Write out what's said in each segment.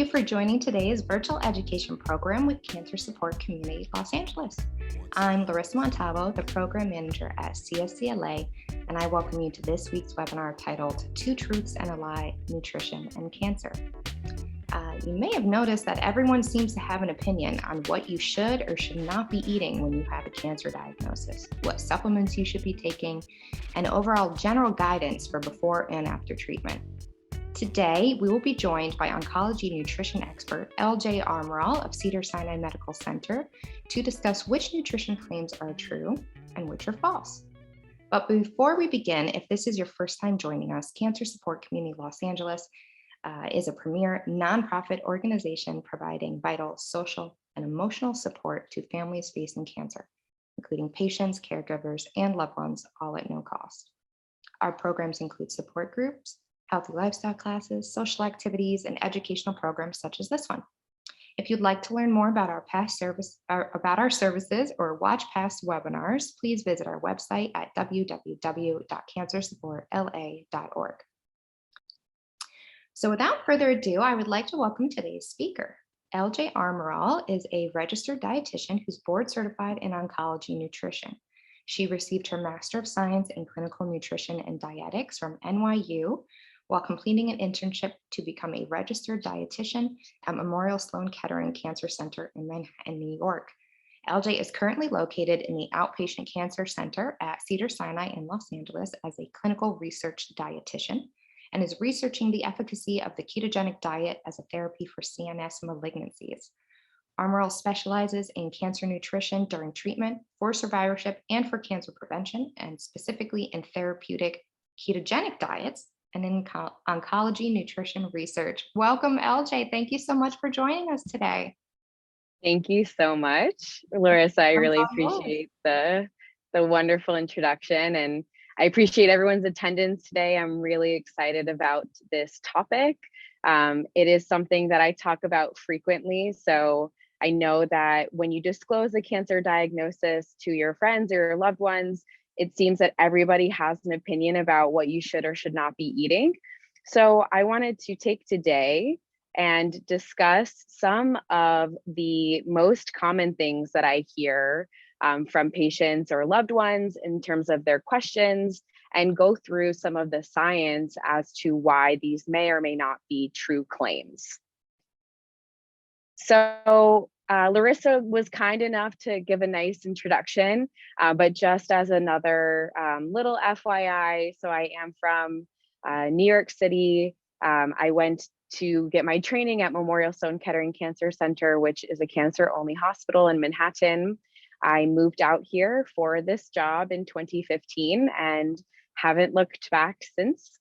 you for joining today's virtual education program with Cancer Support Community Los Angeles. I'm Larissa Montalvo, the program manager at CSCLA, and I welcome you to this week's webinar titled Two Truths and a Lie, Nutrition and Cancer. You may have noticed that everyone seems to have an opinion on what you should or should not be eating when you have a cancer diagnosis, what supplements you should be taking, and overall general guidance for before and after treatment. Today, we will be joined by oncology nutrition expert LJ Amaral of Cedars-Sinai Medical Center to discuss which nutrition claims are true and which are false. But before we begin, if this is your first time joining us, Cancer Support Community Los Angeles is a premier nonprofit organization providing vital social and emotional support to families facing cancer, including patients, caregivers, and loved ones, all at no cost. Our programs include support groups, healthy lifestyle classes, social activities, and educational programs such as this one. If you'd like to learn more about our services or watch past webinars, please visit our website at www.cancersupportla.org. So without further ado, I would like to welcome today's speaker. LJ Amaral is a registered dietitian who's board certified in oncology nutrition. She received her Master of Science in Clinical Nutrition and Dietetics from NYU while completing an internship to become a registered dietitian at Memorial Sloan Kettering Cancer Center in Manhattan, New York. LJ is currently located in the Outpatient Cancer Center at Cedars-Sinai in Los Angeles as a clinical research dietitian, and is researching the efficacy of the ketogenic diet as a therapy for CNS malignancies. Amaral specializes in cancer nutrition during treatment, for survivorship, and for cancer prevention, and specifically in therapeutic ketogenic diets and in oncology nutrition research. Welcome, LJ. Thank you so much for joining us today. Thank you so much, Larissa. I really appreciate the wonderful introduction, and I appreciate everyone's attendance today. I'm really excited about this topic. It is something that I talk about frequently. So I know that when you disclose a cancer diagnosis to your friends or your loved ones, it seems that everybody has an opinion about what you should or should not be eating. So I wanted to take today and discuss some of the most common things that I hear from patients or loved ones in terms of their questions, and go through some of the science as to why these may or may not be true claims. So Larissa was kind enough to give a nice introduction, but just as another little FYI, so I am from New York City. I went to get my training at Memorial Sloan Kettering Cancer Center, which is a cancer-only hospital in Manhattan. I moved out here for this job in 2015 and haven't looked back since.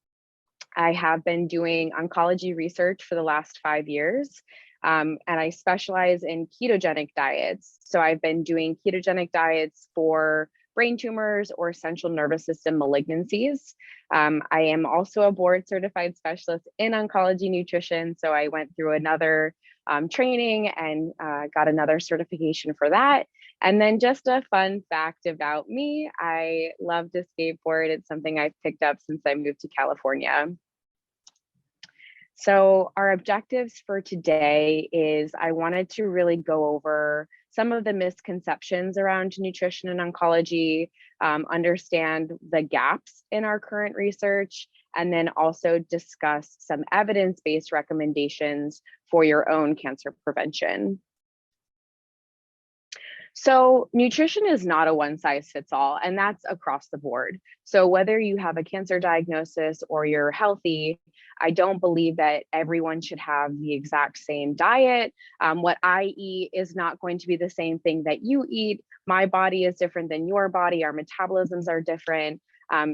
I have been doing oncology research for the last 5 years, and I specialize in ketogenic diets. So I've been doing ketogenic diets for brain tumors or central nervous system malignancies. I am also a board certified specialist in oncology nutrition. So I went through another training and got another certification for that. And then just a fun fact about me, I love to skateboard. It's something I've picked up since I moved to California. So our objectives for today is I wanted to really go over some of the misconceptions around nutrition and oncology, understand the gaps in our current research, and then also discuss some evidence-based recommendations for your own cancer prevention. So nutrition is not a one size fits all, and that's across the board. So whether you have a cancer diagnosis or you're healthy, I don't believe that everyone should have the exact same diet. What I eat is not going to be the same thing that you eat. My body is different than your body. Our metabolisms are different.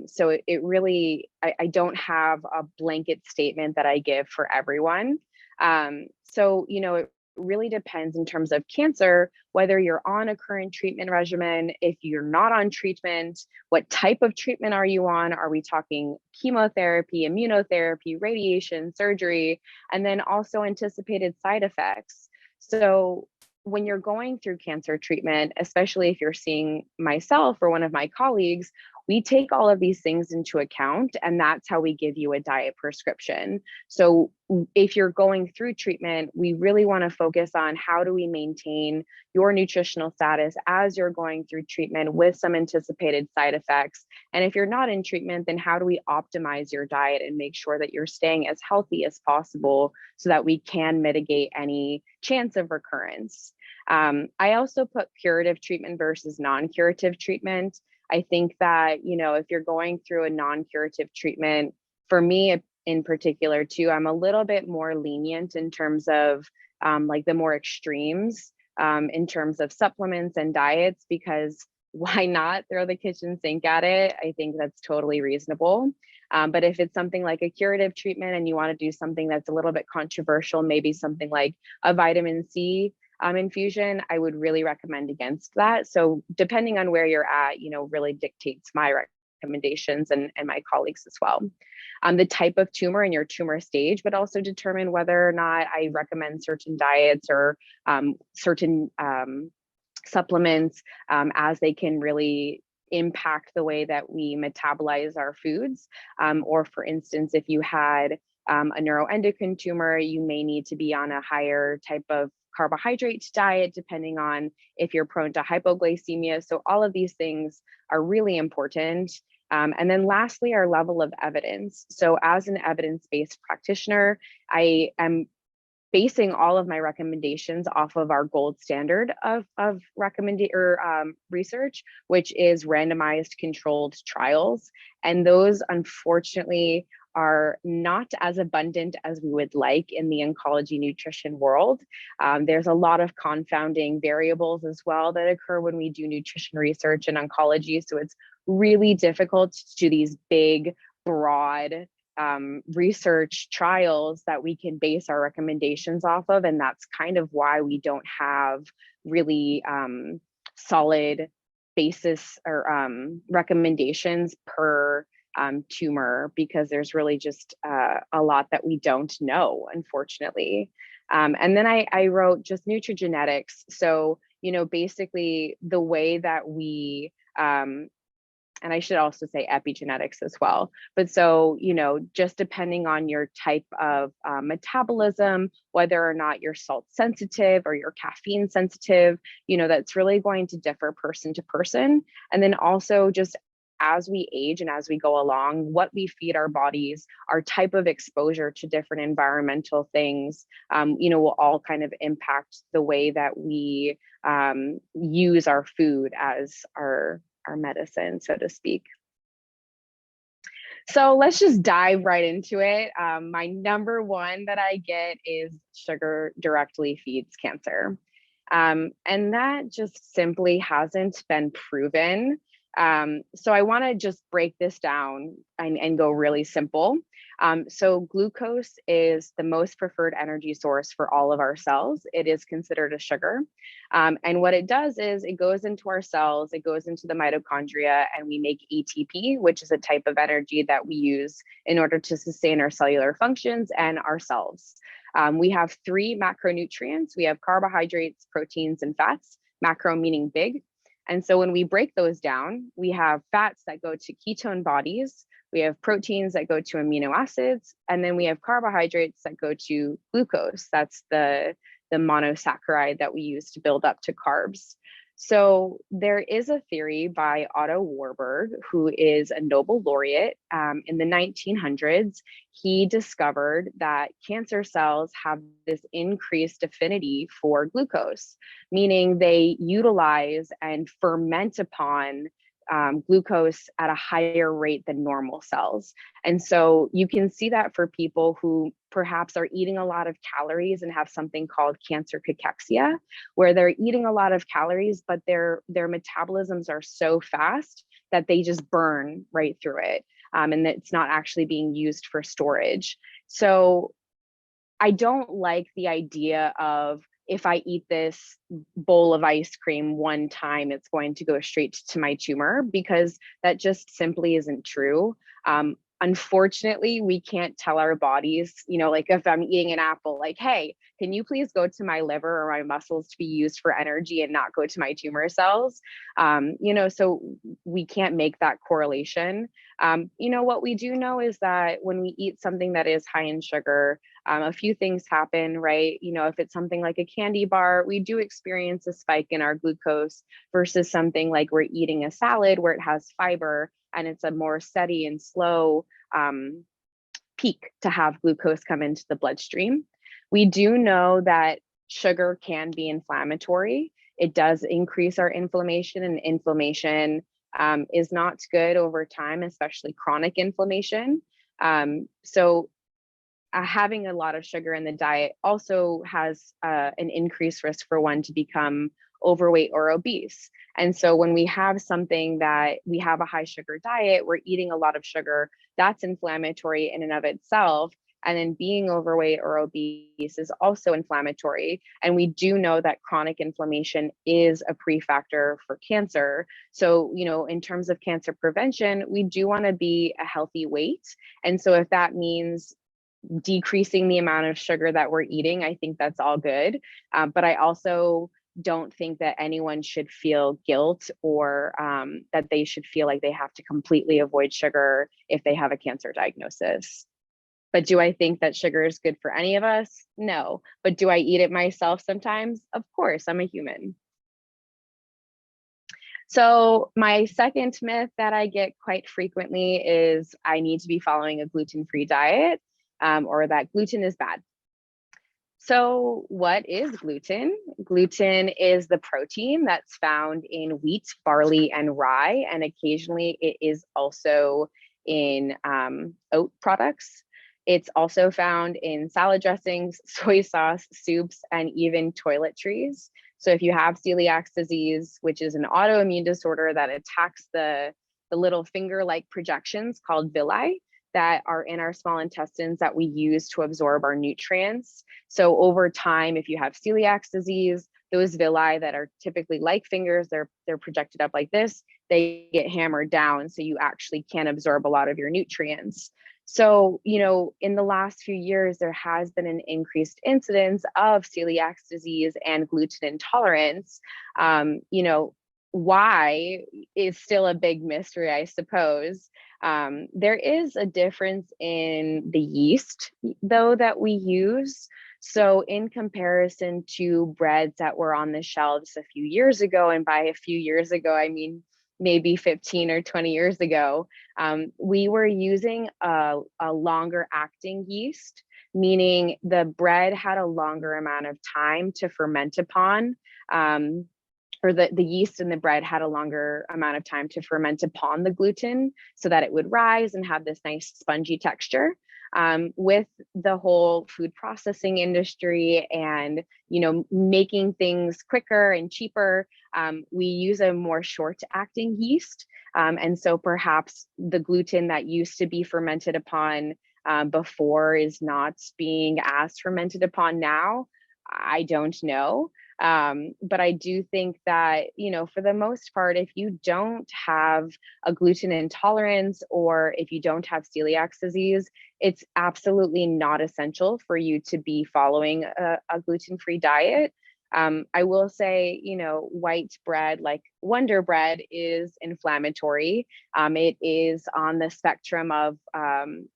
So it really, I don't have a blanket statement that I give for everyone. So, it really depends in terms of cancer, whether you're on a current treatment regimen, if you're not on treatment, what type of treatment are you on? Are we talking chemotherapy, immunotherapy, radiation, surgery, and then also anticipated side effects? So when you're going through cancer treatment, especially if you're seeing myself or one of my colleagues, we take all of these things into account, and that's how we give you a diet prescription. So if you're going through treatment, we really want to focus on how do we maintain your nutritional status as you're going through treatment with some anticipated side effects. And if you're not in treatment, then how do we optimize your diet and make sure that you're staying as healthy as possible so that we can mitigate any chance of recurrence. I also put curative treatment versus non-curative treatment. I think that, if you're going through a non-curative treatment, for me in particular too, I'm a little bit more lenient in terms of like the more extremes in terms of supplements and diets, because why not throw the kitchen sink at it? I think that's totally reasonable. But if it's something like a curative treatment and you want to do something that's a little bit controversial, maybe something like a vitamin C infusion, I would really recommend against that. So depending on where you're at, really dictates my recommendations and my colleagues as well. The type of tumor and your tumor stage, but also determine whether or not I recommend certain diets or certain supplements as they can really impact the way that we metabolize our foods. Or for instance, if you had a neuroendocrine tumor, you may need to be on a higher type of carbohydrate diet, depending on if you're prone to hypoglycemia. So all of these things are really important. And then lastly, our level of evidence. So as an evidence-based practitioner, I am basing all of my recommendations off of our gold standard of research, which is randomized controlled trials. And those, unfortunately, are not as abundant as we would like in the oncology nutrition world. There's a lot of confounding variables as well that occur when we do nutrition research in oncology. So it's really difficult to do these big, broad research trials that we can base our recommendations off of. And that's kind of why we don't have really solid basis or recommendations per tumor, because there's really just a lot that we don't know, unfortunately. And then I wrote just nutrigenetics. So, basically the way that we, and I should also say epigenetics as well. But so, just depending on your type of metabolism, whether or not you're salt sensitive or you're caffeine sensitive, that's really going to differ person to person. And then also just as we age and as we go along, what we feed our bodies, our type of exposure to different environmental things, will all kind of impact the way that we use our food as our medicine, so to speak. So let's just dive right into it. My number one that I get is sugar directly feeds cancer. And that just simply hasn't been proven. So I want to just break this down and go really simple. So glucose is the most preferred energy source for all of our cells. It is considered a sugar. And what it does is it goes into our cells, it goes into the mitochondria, and we make ATP, which is a type of energy that we use in order to sustain our cellular functions and ourselves. We have three macronutrients. We have carbohydrates, proteins, and fats, macro meaning big. And so when we break those down, we have fats that go to ketone bodies, we have proteins that go to amino acids, and then we have carbohydrates that go to glucose. That's the monosaccharide that we use to build up to carbs. So there is a theory by Otto Warburg, who is a Nobel laureate in the 1900s. He discovered that cancer cells have this increased affinity for glucose, meaning they utilize and ferment upon glucose at a higher rate than normal cells. And so you can see that for people who perhaps are eating a lot of calories and have something called cancer cachexia, where they're eating a lot of calories, but their metabolisms are so fast that they just burn right through it. And it's not actually being used for storage. So I don't like the idea of, if I eat this bowl of ice cream one time, it's going to go straight to my tumor, because that just simply isn't true. Unfortunately, we can't tell our bodies, like if I'm eating an apple, like, hey, can you please go to my liver or my muscles to be used for energy and not go to my tumor cells? So we can't make that correlation. What we do know is that when we eat something that is high in sugar, a few things happen, right? If it's something like a candy bar, we do experience a spike in our glucose versus something like we're eating a salad where it has fiber and it's a more steady and slow peak to have glucose come into the bloodstream. We do know that sugar can be inflammatory. It does increase our inflammation, and inflammation is not good over time, especially chronic inflammation. So having a lot of sugar in the diet also has an increased risk for one to become overweight or obese. And so when we have something that we have a high sugar diet, we're eating a lot of sugar, that's inflammatory in and of itself. And then being overweight or obese is also inflammatory. And we do know that chronic inflammation is a prefactor for cancer. So, in terms of cancer prevention, we do want to be a healthy weight. And so if that means decreasing the amount of sugar that we're eating, I think that's all good. But I also don't think that anyone should feel guilt or that they should feel like they have to completely avoid sugar if they have a cancer diagnosis. But do I think that sugar is good for any of us? No. But do I eat it myself sometimes? Of course, I'm a human. So my second myth that I get quite frequently is I need to be following a gluten-free diet, or that gluten is bad. So what is gluten? Gluten is the protein that's found in wheat, barley, and rye, and occasionally it is also in oat products. It's also found in salad dressings, soy sauce, soups, and even toiletries. So if you have celiac disease, which is an autoimmune disorder that attacks the little finger-like projections called villi that are in our small intestines that we use to absorb our nutrients. So over time, if you have celiac disease, those villi that are typically like fingers, they're projected up like this, they get hammered down so you actually can't absorb a lot of your nutrients. So, in the last few years, there has been an increased incidence of celiac disease and gluten intolerance. Why is still a big mystery, I suppose. There is a difference in the yeast, though, that we use. So in comparison to breads that were on the shelves a few years ago, and by a few years ago, I mean maybe 15 or 20 years ago, we were using a longer acting yeast, meaning the bread had a longer amount of time to ferment upon. Or the yeast in the bread had a longer amount of time to ferment upon the gluten so that it would rise and have this nice spongy texture. With the whole food processing industry and, making things quicker and cheaper, we use a more short acting yeast. And so perhaps the gluten that used to be fermented upon before is not being as fermented upon now. I don't know. But I do think that, for the most part, if you don't have a gluten intolerance or if you don't have celiac disease, it's absolutely not essential for you to be following a gluten-free diet. I will say, white bread like Wonder Bread is inflammatory. It is on the spectrum of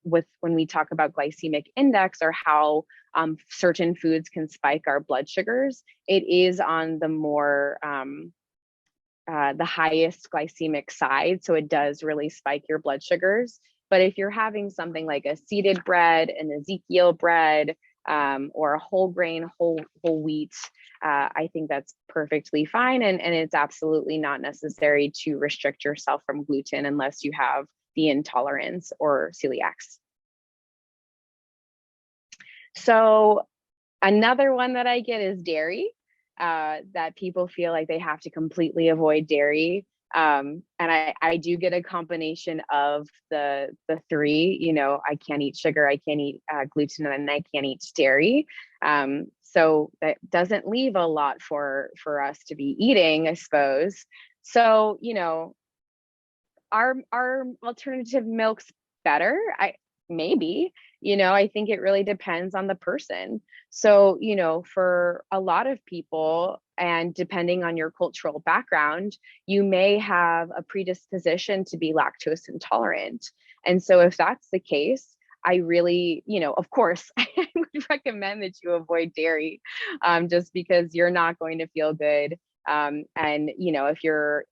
when we talk about glycemic index or how certain foods can spike our blood sugars. It is on the more the highest glycemic side, so it does really spike your blood sugars. But if you're having something like a seeded bread, an Ezekiel bread, or a whole grain, whole wheat, I think that's perfectly fine. And it's absolutely not necessary to restrict yourself from gluten unless you have the intolerance or celiacs. So another one that I get is dairy, that people feel like they have to completely avoid dairy. And I do get a combination of the three. I can't eat sugar, I can't eat gluten, and I can't eat dairy. So that doesn't leave a lot for us to be eating, I suppose. So, our alternative milks better? Maybe, I think it really depends on the person. So, for a lot of people, and depending on your cultural background, you may have a predisposition to be lactose intolerant. And so if that's the case, I really, of course, I would recommend that you avoid dairy, just because you're not going to feel good. And if you're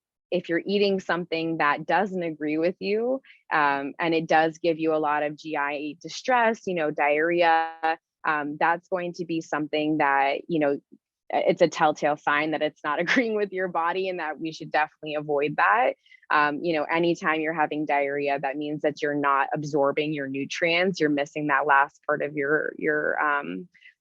eating something that doesn't agree with you, and it does give you a lot of GI distress, diarrhea, that's going to be something that, it's a telltale sign that it's not agreeing with your body, and that we should definitely avoid that. Anytime you're having diarrhea, that means that you're not absorbing your nutrients. You're missing that last part of your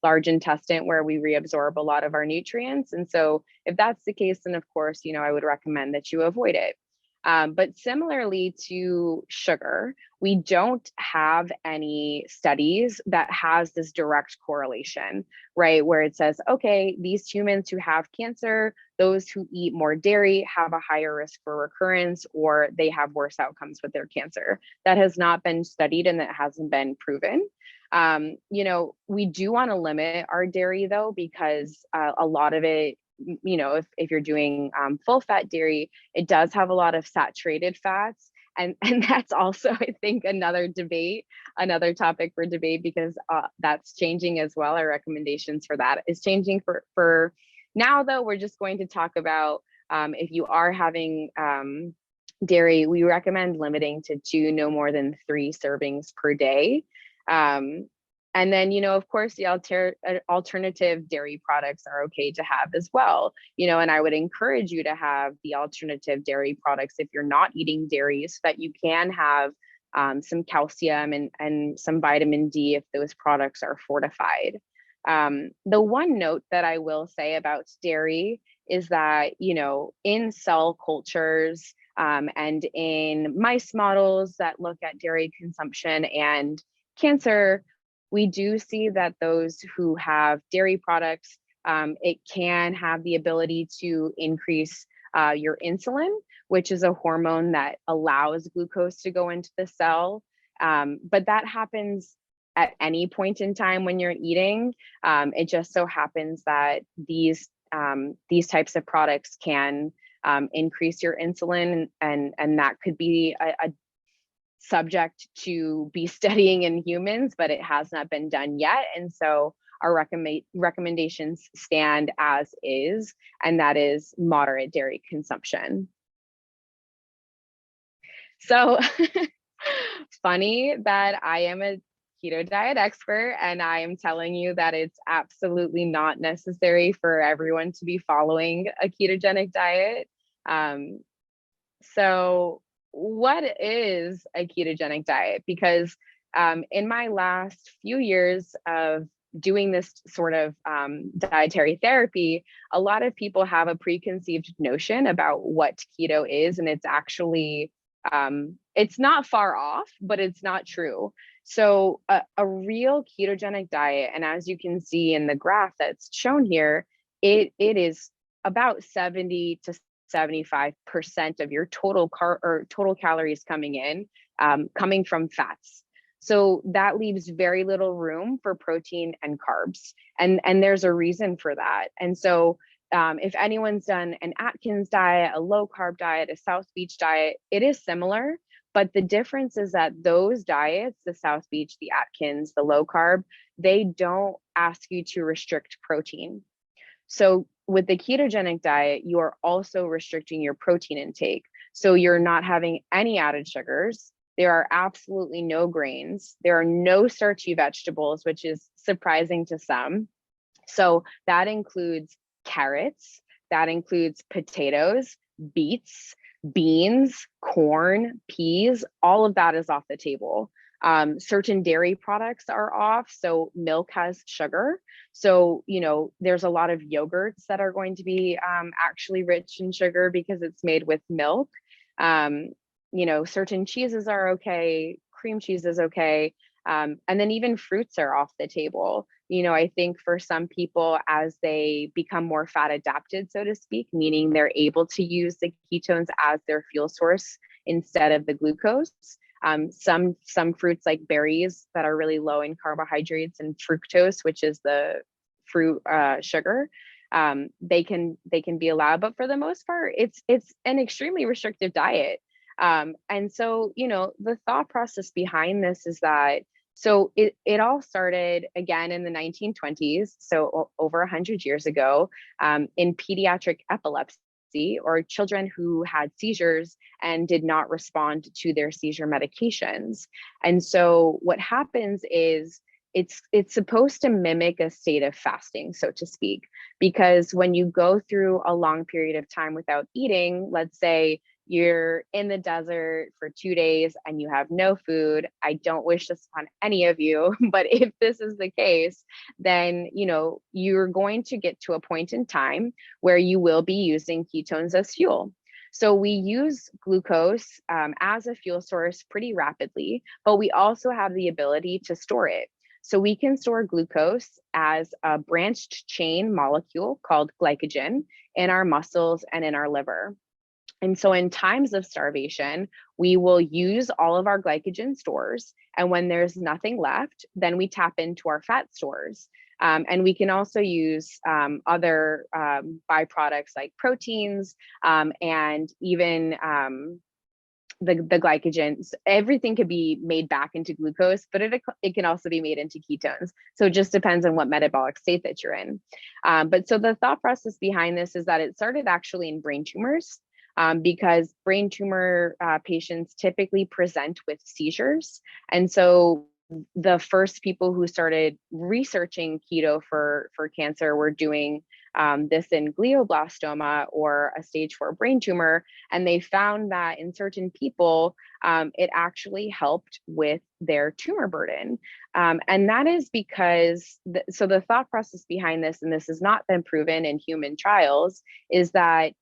large intestine where we reabsorb a lot of our nutrients. And so if that's the case, then of course, I would recommend that you avoid it. But similarly to sugar, we don't have any studies that has this direct correlation, right? Where it says, okay, these humans who have cancer, those who eat more dairy have a higher risk for recurrence, or they have worse outcomes with their cancer. That has not been studied, and that hasn't been proven. We do want to limit our dairy though, because a lot of it, if you're doing full fat dairy, it does have a lot of saturated fats. And that's also, I think, another topic for debate, because that's changing as well. Our recommendations for that is changing for now, though. We're just going to talk about if you are having dairy, we recommend limiting to 2, no more than 3 servings per day. And then, of course, the alternative dairy products are okay to have as well, and I would encourage you to have the alternative dairy products if you're not eating dairy, so that you can have some calcium and some vitamin D if those products are fortified. The one note that I will say about dairy is that, in cell cultures and in mice models that look at dairy consumption and cancer, we do see that those who have dairy products, it can have the ability to increase your insulin, which is a hormone that allows glucose to go into the cell. But that happens at any point in time when you're eating. It just so happens that these types of products can increase your insulin, and that could be a subject to be studying in humans, but it has not been done yet. And so our recommendations stand as is, and that is moderate dairy consumption. So funny that I am a keto diet expert, and I am telling you that it's absolutely not necessary for everyone to be following a ketogenic diet. So what is a ketogenic diet? Because in my last few years of doing this sort of dietary therapy, a lot of people have a preconceived notion about what keto is, and it's actually, it's not far off, but it's not true. So a real ketogenic diet, and as you can see in the graph that's shown here, it is about 70 to 75% of your total calories coming in, coming from fats. So that leaves very little room for protein and carbs. And there's a reason for that. And so if anyone's done an Atkins diet, a low carb diet, a South Beach diet, it is similar. But the difference is that those diets, the South Beach, the Atkins, the low carb, they don't ask you to restrict protein. So with the ketogenic diet, you are also restricting your protein intake. So you're not having any added sugars. There are absolutely no grains. There are no starchy vegetables, which is surprising to some. So that includes carrots, that includes potatoes, beets, beans, corn, peas, all of that is off the table. Certain dairy products are off. So milk has sugar. So, there's a lot of yogurts that are going to be actually rich in sugar because it's made with milk. Certain cheeses are okay. Cream cheese is okay. And then even fruits are off the table. I think for some people, as they become more fat adapted, so to speak, meaning they're able to use the ketones as their fuel source instead of the glucose, Some fruits like berries that are really low in carbohydrates and fructose, which is the fruit sugar, they can be allowed. But for the most part, it's an extremely restrictive diet. And so, the thought process behind this is that, so it all started again in the 1920s, so over 100 years ago, in pediatric epilepsy, or children who had seizures and did not respond to their seizure medications. And so what happens is it's supposed to mimic a state of fasting, so to speak, because when you go through a long period of time without eating, let's say you're in the desert for 2 days and you have no food. I don't wish this upon any of you, but if this is the case, then you're going to get to a point in time where you will be using ketones as fuel. So we use glucose as a fuel source pretty rapidly, but we also have the ability to store it. So we can store glucose as a branched chain molecule called glycogen in our muscles and in our liver. And so in times of starvation, we will use all of our glycogen stores. And when there's nothing left, then we tap into our fat stores. And we can also use other byproducts like proteins and even the glycogen. Everything could be made back into glucose, but it can also be made into ketones. So it just depends on what metabolic state that you're in. But so the thought process behind this is that it started actually in brain tumors. Because brain tumor patients typically present with seizures. And so the first people who started researching keto for cancer were doing this in glioblastoma, or a stage 4 brain tumor. And they found that in certain people, it actually helped with their tumor burden. And that is because, so the thought process behind this, and this has not been proven in human trials, is that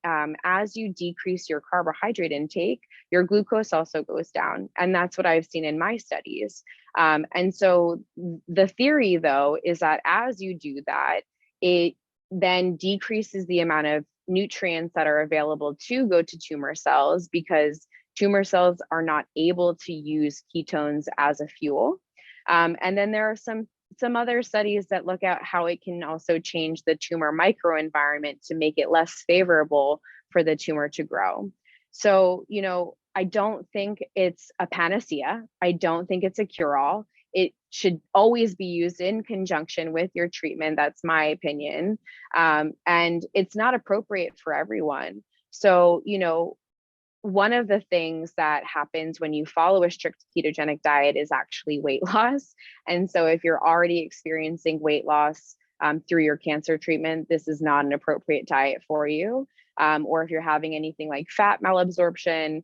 as you decrease your carbohydrate intake, your glucose also goes down. And that's what I've seen in my studies. And so the theory, though, is that as you do that, it then decreases the amount of nutrients that are available to go to tumor cells, because tumor cells are not able to use ketones as a fuel. And then there are some other studies that look at how it can also change the tumor microenvironment to make it less favorable for the tumor to grow. So, I don't think it's a panacea. I don't think it's a cure-all. It should always be used in conjunction with your treatment. That's my opinion. And it's not appropriate for everyone. So, one of the things that happens when you follow a strict ketogenic diet is actually weight loss. And so if you're already experiencing weight loss through your cancer treatment, this is not an appropriate diet for you. Or if you're having anything like fat malabsorption,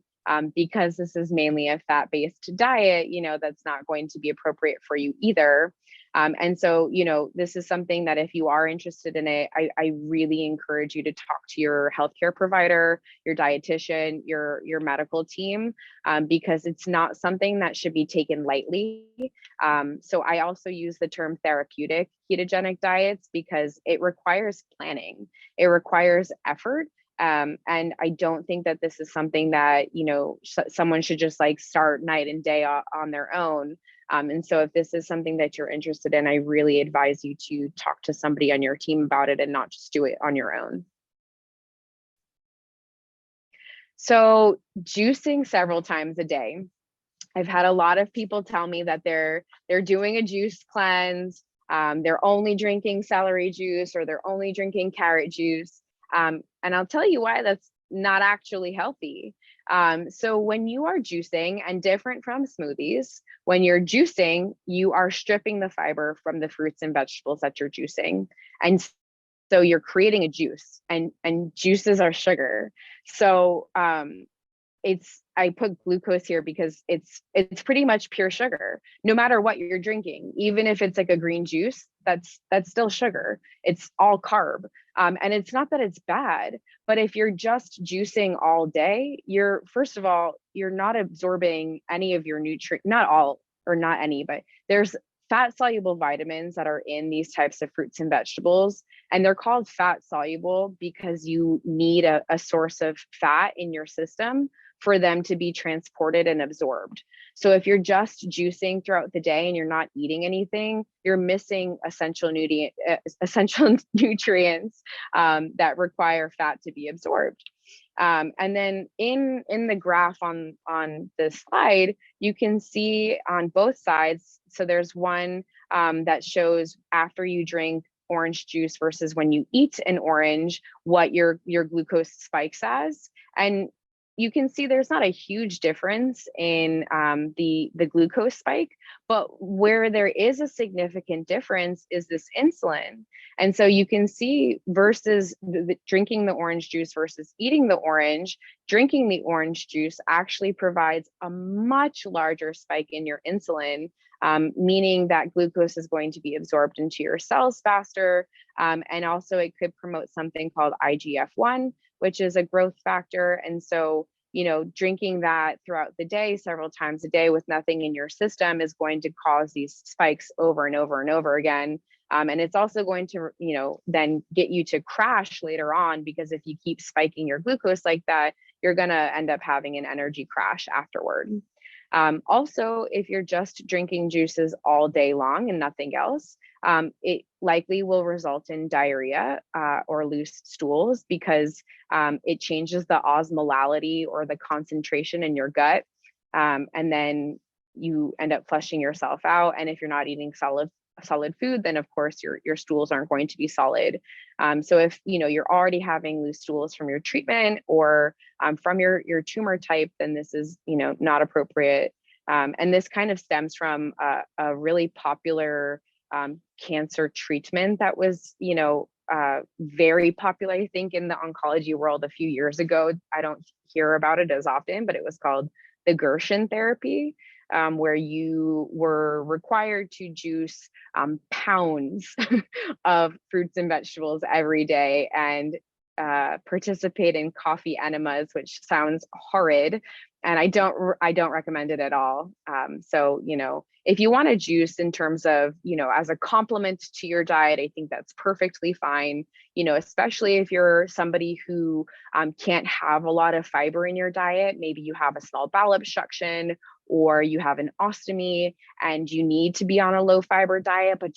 because this is mainly a fat-based diet, that's not going to be appropriate for you either. And so, this is something that if you are interested in it, I really encourage you to talk to your healthcare provider, your dietitian, your medical team, because it's not something that should be taken lightly. So I also use the term therapeutic ketogenic diets because it requires planning. It requires effort. And I don't think that this is something that, someone should just like start night and day on their own. And so if this is something that you're interested in, I really advise you to talk to somebody on your team about it and not just do it on your own. So juicing several times a day. I've had a lot of people tell me that they're doing a juice cleanse. They're only drinking celery juice, or they're only drinking carrot juice. And I'll tell you why that's not actually healthy. So when you are juicing, and different from smoothies, when you're juicing, you are stripping the fiber from the fruits and vegetables that you're juicing. And so you're creating a juice, and juices are sugar. So I put glucose here because it's pretty much pure sugar, no matter what you're drinking. Even if it's like a green juice, that's still sugar. It's all carb. And it's not that it's bad, but if you're just juicing all day, first of all, you're not absorbing any of your nutrients, not all, or not any, but there's fat soluble vitamins that are in these types of fruits and vegetables. And they're called fat soluble because you need a source of fat in your system for them to be transported and absorbed. So if you're just juicing throughout the day and you're not eating anything, you're missing essential nutrients that require fat to be absorbed. And then in the graph on this slide, you can see on both sides. So there's one that shows after you drink orange juice versus when you eat an orange, what your glucose spikes as. And you can see there's not a huge difference in the glucose spike, but where there is a significant difference is this insulin. And so you can see versus drinking the orange juice versus eating the orange, drinking the orange juice actually provides a much larger spike in your insulin, meaning that glucose is going to be absorbed into your cells faster. And also it could promote something called IGF-1, which is a growth factor. And so, drinking that throughout the day, several times a day with nothing in your system is going to cause these spikes over and over and over again. And it's also going to, then get you to crash later on, because if you keep spiking your glucose like that, you're going to end up having an energy crash afterward. Also, if you're just drinking juices all day long and nothing else, it likely will result in diarrhea or loose stools, because it changes the osmolality or the concentration in your gut. And then you end up flushing yourself out. And if you're not eating solid food, then of course your stools aren't going to be solid. So if you're already having loose stools from your treatment or from your tumor type, then this is not appropriate. And this kind of stems from a really popular cancer treatment that was very popular, I think, in the oncology world a few years ago. I don't hear about it as often, but it was called the Gerson therapy. Where you were required to juice pounds of fruits and vegetables every day and participate in coffee enemas, which sounds horrid. And I don't recommend it at all. So, if you want to juice in terms of, as a complement to your diet, I think that's perfectly fine, especially if you're somebody who can't have a lot of fiber in your diet. Maybe you have a small bowel obstruction, or you have an ostomy and you need to be on a low fiber diet, but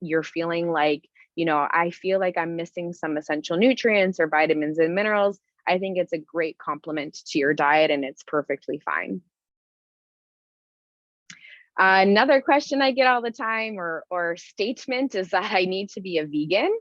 you're feeling like, I feel like I'm missing some essential nutrients or vitamins and minerals. I think it's a great complement to your diet and it's perfectly fine. Another question I get all the time or statement is that I need to be a vegan,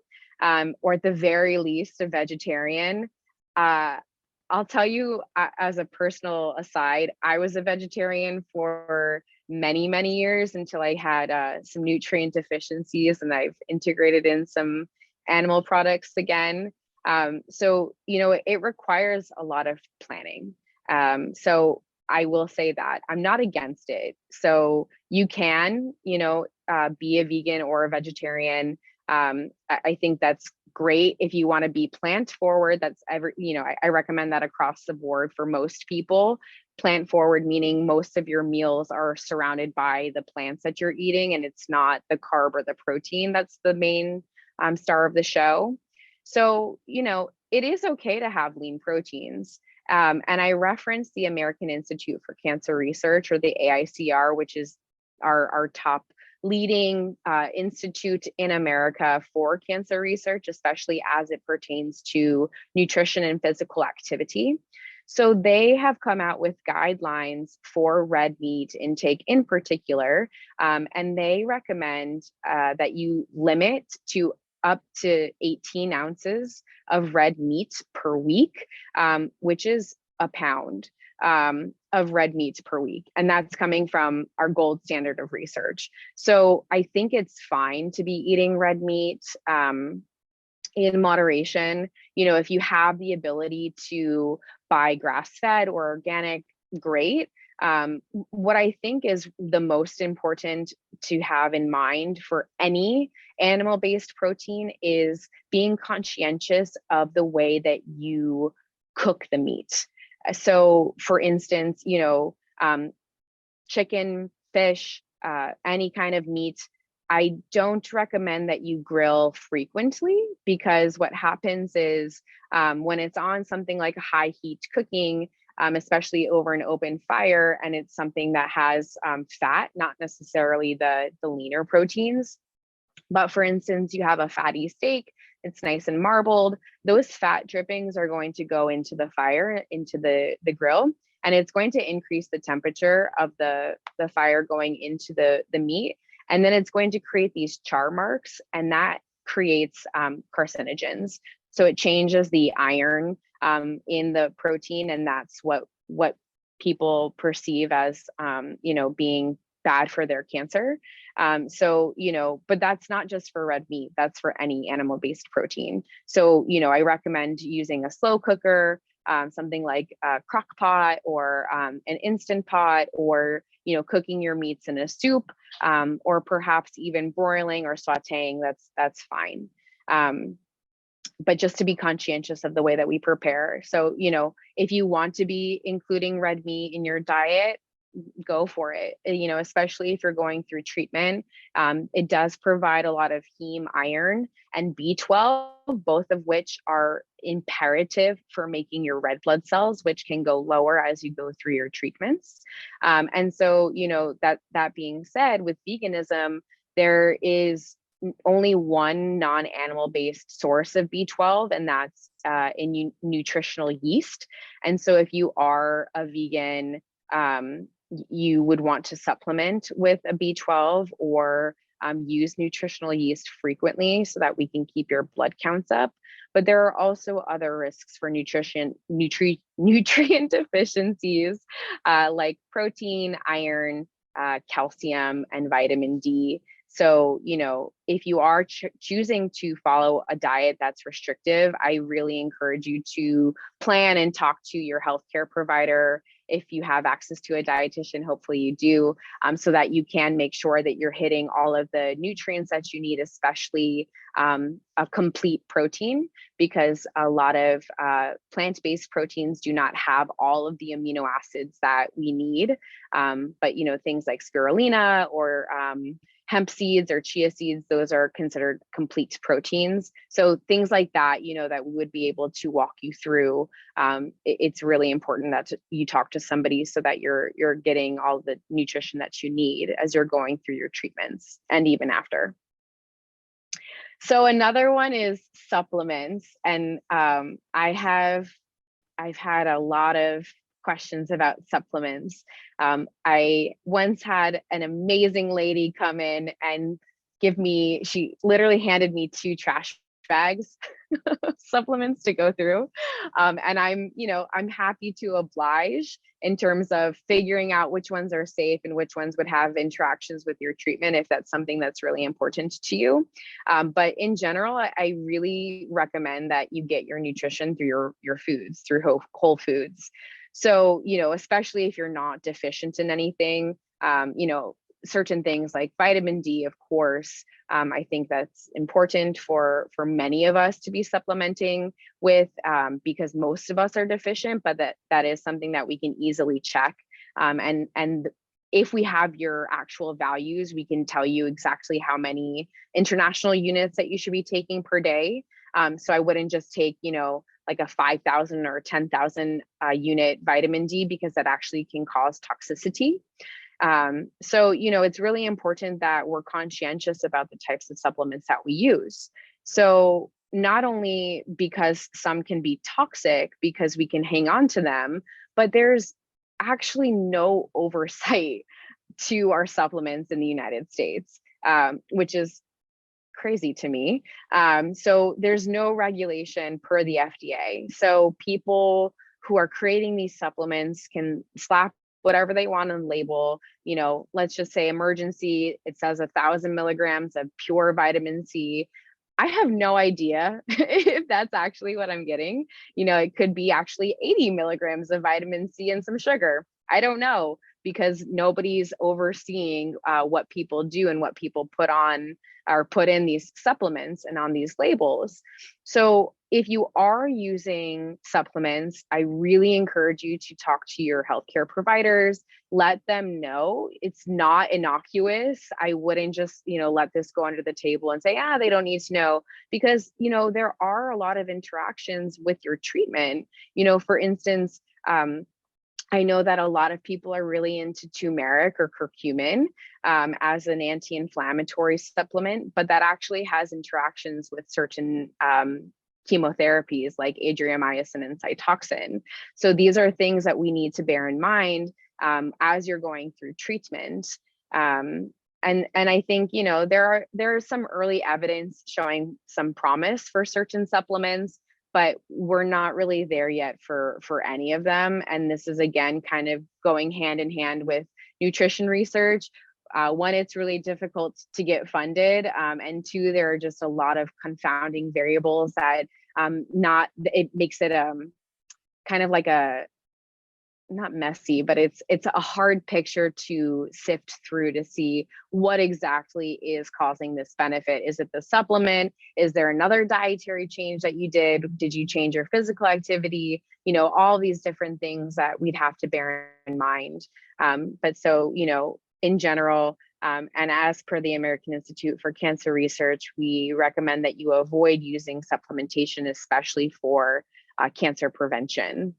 or at the very least a vegetarian. I'll tell you, as a personal aside, I was a vegetarian for many, many years until I had some nutrient deficiencies, and I've integrated in some animal products again. So, it requires a lot of planning. So I will say that I'm not against it. So you can, be a vegan or a vegetarian. I think that's great. If you want to be plant forward, that's I recommend that across the board for most people. Plant forward meaning most of your meals are surrounded by the plants that you're eating, and it's not the carb or the protein that's the main star of the show. So, it is okay to have lean proteins. And I referenced the American Institute for Cancer Research, or the AICR, which is our top leading institute in America for cancer research, especially as it pertains to nutrition and physical activity. So they have come out with guidelines for red meat intake in particular, and they recommend that you limit to up to 18 ounces of red meat per week, which is a pound of red meat per week. And that's coming from our gold standard of research. So I think it's fine to be eating red meat in moderation. If you have the ability to buy grass-fed or organic, great. What I think is the most important to have in mind for any animal-based protein is being conscientious of the way that you cook the meat. So for instance, chicken, fish, any kind of meat, I don't recommend that you grill frequently, because what happens is when it's on something like a high heat cooking, especially over an open fire. And it's something that has fat, not necessarily the leaner proteins. But for instance, you have a fatty steak, it's nice and marbled. Those fat drippings are going to go into the fire, into the grill, and it's going to increase the temperature of the fire going into the meat. And then it's going to create these char marks, and that creates carcinogens. So it changes the iron in the protein, and that's what people perceive as being bad for their cancer. But that's not just for red meat, that's for any animal-based protein. So, I recommend using a slow cooker, something like a crock pot or an instant pot, or, cooking your meats in a soup, or perhaps even broiling or sauteing, that's fine. But just to be conscientious of the way that we prepare. So, if you want to be including red meat in your diet, go for it, especially if you're going through treatment. It does provide a lot of heme iron and B12, both of which are imperative for making your red blood cells, which can go lower as you go through your treatments. And so, that being said, with veganism, there is only one non-animal based source of B12, and that's in nutritional yeast. And so if you are a vegan, you would want to supplement with a B12 or use nutritional yeast frequently so that we can keep your blood counts up. But there are also other risks for nutrient deficiencies like protein, iron, calcium, and vitamin D. So, if you are choosing to follow a diet that's restrictive, I really encourage you to plan and talk to your healthcare provider. If you have access to a dietitian, hopefully you do, so that you can make sure that you're hitting all of the nutrients that you need, especially a complete protein, because a lot of plant-based proteins do not have all of the amino acids that we need. But, things like spirulina or hemp seeds or chia seeds, those are considered complete proteins. So things like that, that we would be able to walk you through. It's really important that you talk to somebody so that you're getting all the nutrition that you need as you're going through your treatments and even after. So another one is supplements. And I've had a lot of questions about supplements. I once had an amazing lady come in and she literally handed me 2 trash bags supplements to go through. And I'm happy to oblige in terms of figuring out which ones are safe and which ones would have interactions with your treatment, if that's something that's really important to you. But in general, I really recommend that you get your nutrition through your foods, through whole foods. So, especially if you're not deficient in anything, certain things like vitamin D, of course, I think that's important for many of us to be supplementing with, because most of us are deficient, but that is something that we can easily check. And if we have your actual values, we can tell you exactly how many international units that you should be taking per day. So I wouldn't just take, like a 5,000 or 10,000 unit vitamin D, because that actually can cause toxicity. So, it's really important that we're conscientious about the types of supplements that we use. So not only because some can be toxic because we can hang on to them, but there's actually no oversight to our supplements in the United States, which is crazy to me. So there's no regulation per the FDA. So people who are creating these supplements can slap whatever they want on the label. Let's just say emergency, it says 1,000 milligrams of pure vitamin C. I have no idea if that's actually what I'm getting. It could be actually 80 milligrams of vitamin C and some sugar. I don't know, because nobody's overseeing what people do and what people put on or put in these supplements and on these labels. So if you are using supplements, I really encourage you to talk to your healthcare providers. Let them know it's not innocuous. I wouldn't just, let this go under the table and say, they don't need to know, because, there are a lot of interactions with your treatment. For instance, I know that a lot of people are really into turmeric or curcumin as an anti-inflammatory supplement, but that actually has interactions with certain chemotherapies like adriamycin and Cytoxan. So these are things that we need to bear in mind as you're going through treatment. And I think, you know, there is some early evidence showing some promise for certain supplements, but we're not really there yet for any of them. And this is, again, kind of going hand in hand with nutrition research. One, it's really difficult to get funded. And two, there are just a lot of confounding variables that it makes it kind of like a, not messy, but it's a hard picture to sift through to see what exactly is causing this benefit. Is it the supplement? Is there another dietary change that you did? Did you change your physical activity? You know, all these different things that we'd have to bear in mind. But so, you know, in general, and as per the American Institute for Cancer Research, we recommend that you avoid using supplementation, especially for cancer prevention.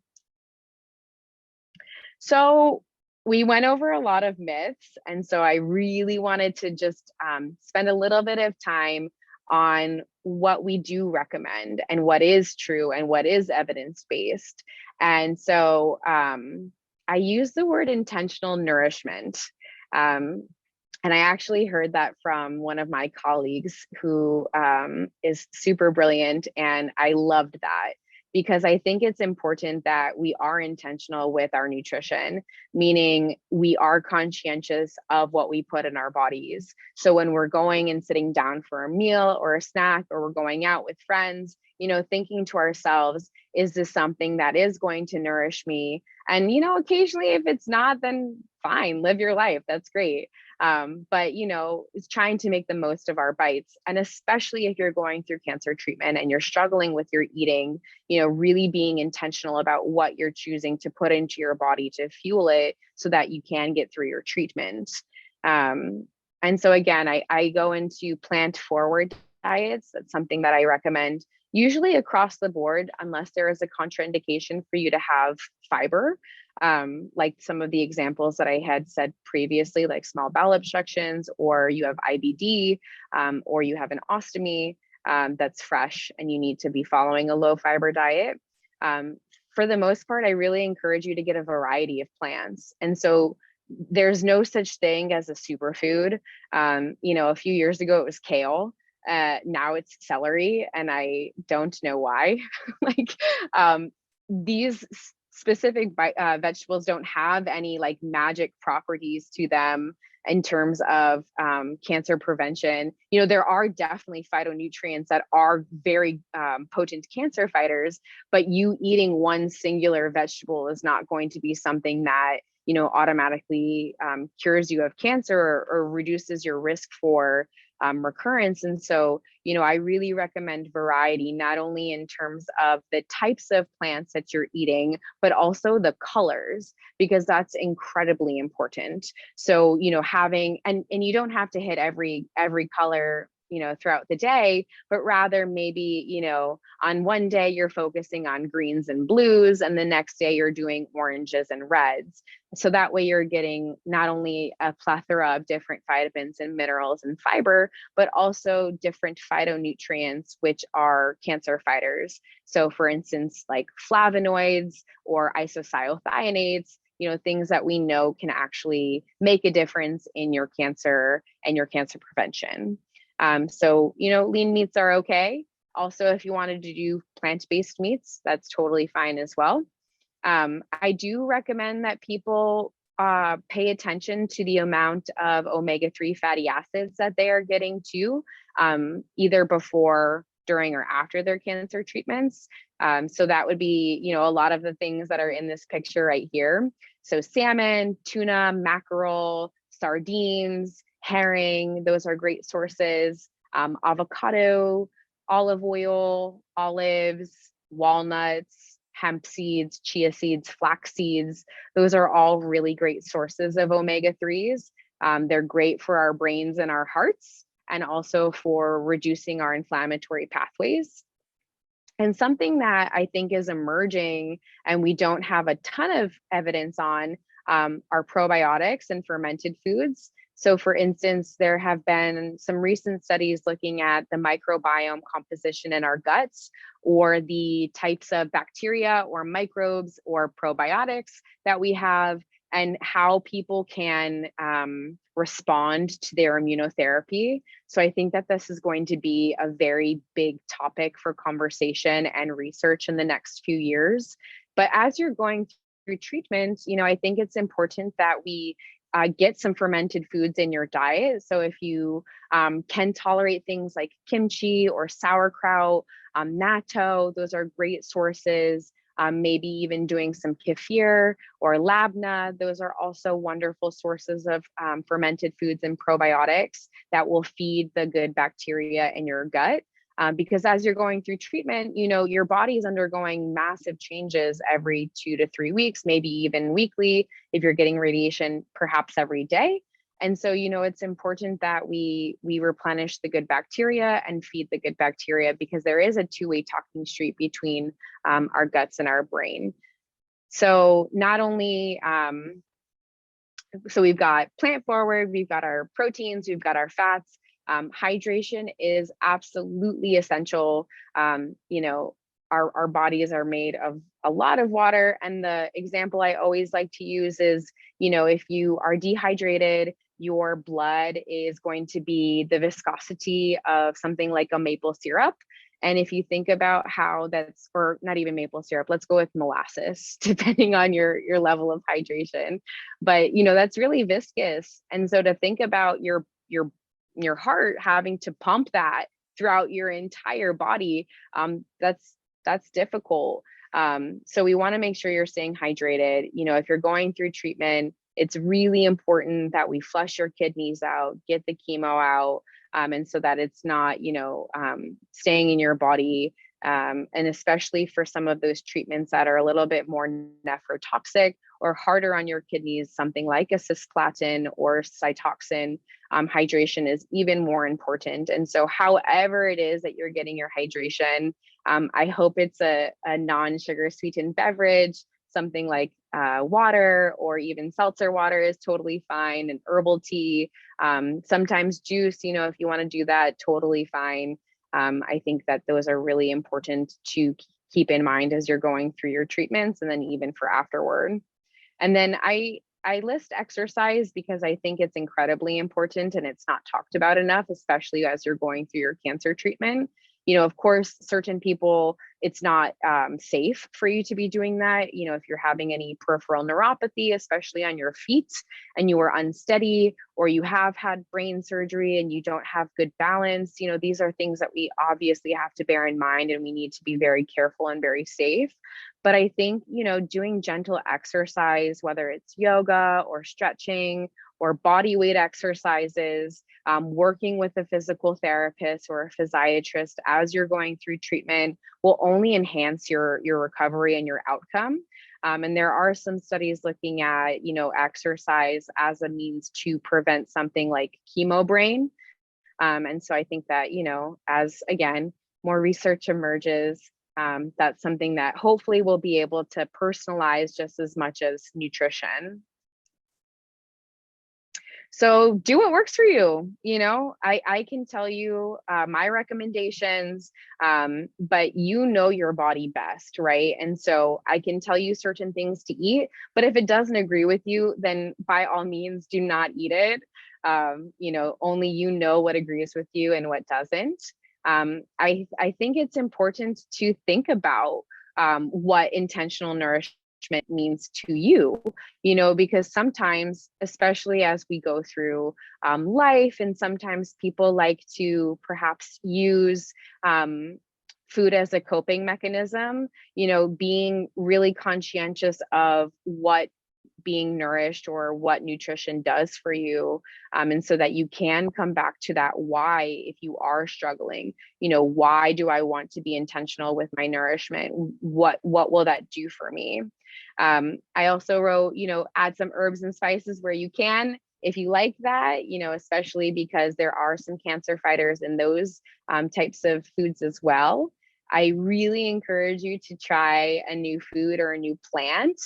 So we went over a lot of myths, and so I really wanted to just spend a little bit of time on what we do recommend and what is true and what is evidence-based. And so I use the word intentional nourishment. And I actually heard that from one of my colleagues who is super brilliant, and I loved that, because I think it's important that we are intentional with our nutrition, meaning we are conscientious of what we put in our bodies. So when we're going and sitting down for a meal or a snack, or we're going out with friends, you know, thinking to ourselves, is this something that is going to nourish me? And, you know, occasionally if it's not, then fine, live your life. That's great. But, you know, it's trying to make the most of our bites. And especially if you're going through cancer treatment and you're struggling with your eating, you know, really being intentional about what you're choosing to put into your body to fuel it so that you can get through your treatment. And so again, I go into plant forward diets. That's something that I recommend usually across the board, unless there is a contraindication for you to have fiber. Like some of the examples that I had said previously, like small bowel obstructions, or you have IBD, or you have an ostomy that's fresh and you need to be following a low fiber diet. For the most part, I really encourage you to get a variety of plants. And so there's no such thing as a superfood. You know, a few years ago it was kale. Now it's celery, and I don't know why. Like these specific vegetables don't have any like magic properties to them in terms of cancer prevention. You know, there are definitely phytonutrients that are very potent cancer fighters, but you eating one singular vegetable is not going to be something that, you know, automatically cures you of cancer or reduces your risk for recurrence. And so, you know, I really recommend variety, not only in terms of the types of plants that you're eating, but also the colors, because that's incredibly important. So, you know, having, and you don't have to hit every color, you know, throughout the day, but rather maybe, you know, on one day you're focusing on greens and blues, and the next day you're doing oranges and reds. So that way you're getting not only a plethora of different vitamins and minerals and fiber, but also different phytonutrients, which are cancer fighters. So for instance, like flavonoids or isocyanates, you know, things that we know can actually make a difference in your cancer and your cancer prevention. So, you know, lean meats are okay. Also, if you wanted to do plant-based meats, that's totally fine as well. I do recommend that people pay attention to the amount of omega-3 fatty acids that they are getting too, either before, during, or after their cancer treatments. So that would be, you know, a lot of the things that are in this picture right here. So salmon, tuna, mackerel, sardines, herring, those are great sources. Avocado, olive oil, olives, walnuts, hemp seeds, chia seeds, flax seeds. Those are all really great sources of omega-3s. They're great for our brains and our hearts, and also for reducing our inflammatory pathways. And something that I think is emerging and we don't have a ton of evidence on are probiotics and fermented foods. So, for instance, there have been some recent studies looking at the microbiome composition in our guts, or the types of bacteria or microbes or probiotics that we have, and how people can respond to their immunotherapy. So I think that this is going to be a very big topic for conversation and research in the next few years. But as you're going through treatment, I think it's important that we get some fermented foods in your diet. So if you can tolerate things like kimchi or sauerkraut, natto, those are great sources. Maybe even doing some kefir or labna. Those are also wonderful sources of fermented foods and probiotics that will feed the good bacteria in your gut. Because as you're going through treatment, your body is undergoing massive changes every 2 to 3 weeks, maybe even weekly, if you're getting radiation, perhaps every day. And so, it's important that we replenish the good bacteria and feed the good bacteria, because there is a two-way talking street between our guts and our brain. So not only, so we've got plant forward, we've got our proteins, we've got our fats. Hydration is absolutely essential. Our bodies are made of a lot of water. And the example I always like to use is, if you are dehydrated, your blood is going to be the viscosity of something like a maple syrup. And if you think about how that's, or not even maple syrup, let's go with molasses, depending on your level of hydration. But, that's really viscous. And so to think about your heart having to pump that throughout your entire body, that's difficult. So we want to make sure you're staying hydrated. If you're going through treatment, it's really important that we flush your kidneys out, get the chemo out, and so that it's not, staying in your body. And especially for some of those treatments that are a little bit more nephrotoxic or harder on your kidneys, something like a cisplatin or Cytoxan, hydration is even more important. And so however it is that you're getting your hydration, I hope it's a non-sugar sweetened beverage, something like water, or even seltzer water is totally fine, and herbal tea, sometimes juice, if you want to do that, totally fine. I think that those are really important to keep in mind as you're going through your treatments, and then even for afterward. And then I list exercise because I think it's incredibly important and it's not talked about enough, especially as you're going through your cancer treatment. Of course, certain people, it's not safe for you to be doing that. If you're having any peripheral neuropathy, especially on your feet, and you are unsteady, or you have had brain surgery and you don't have good balance, these are things that we obviously have to bear in mind, and we need to be very careful and very safe. But I think, doing gentle exercise, whether it's yoga or stretching or body weight exercises, working with a physical therapist or a physiatrist as you're going through treatment will only enhance your recovery and your outcome. And there are some studies looking at, exercise as a means to prevent something like chemo brain. And so I think that, as again, more research emerges, that's something that hopefully we'll be able to personalize just as much as nutrition. So do what works for you. I can tell you my recommendations, but your body best, right? And so I can tell you certain things to eat, but if it doesn't agree with you, then by all means, do not eat it. Only what agrees with you and what doesn't. I think it's important to think about what intentional nourishment means to you, because sometimes, especially as we go through life, and sometimes people like to perhaps use food as a coping mechanism, being really conscientious of what being nourished or what nutrition does for you, and so that you can come back to that why. If you are struggling, why do I want to be intentional with my nourishment? What will that do for me? I also wrote, add some herbs and spices where you can, if you like that, especially because there are some cancer fighters in those types of foods as well. I really encourage you to try a new food or a new plant,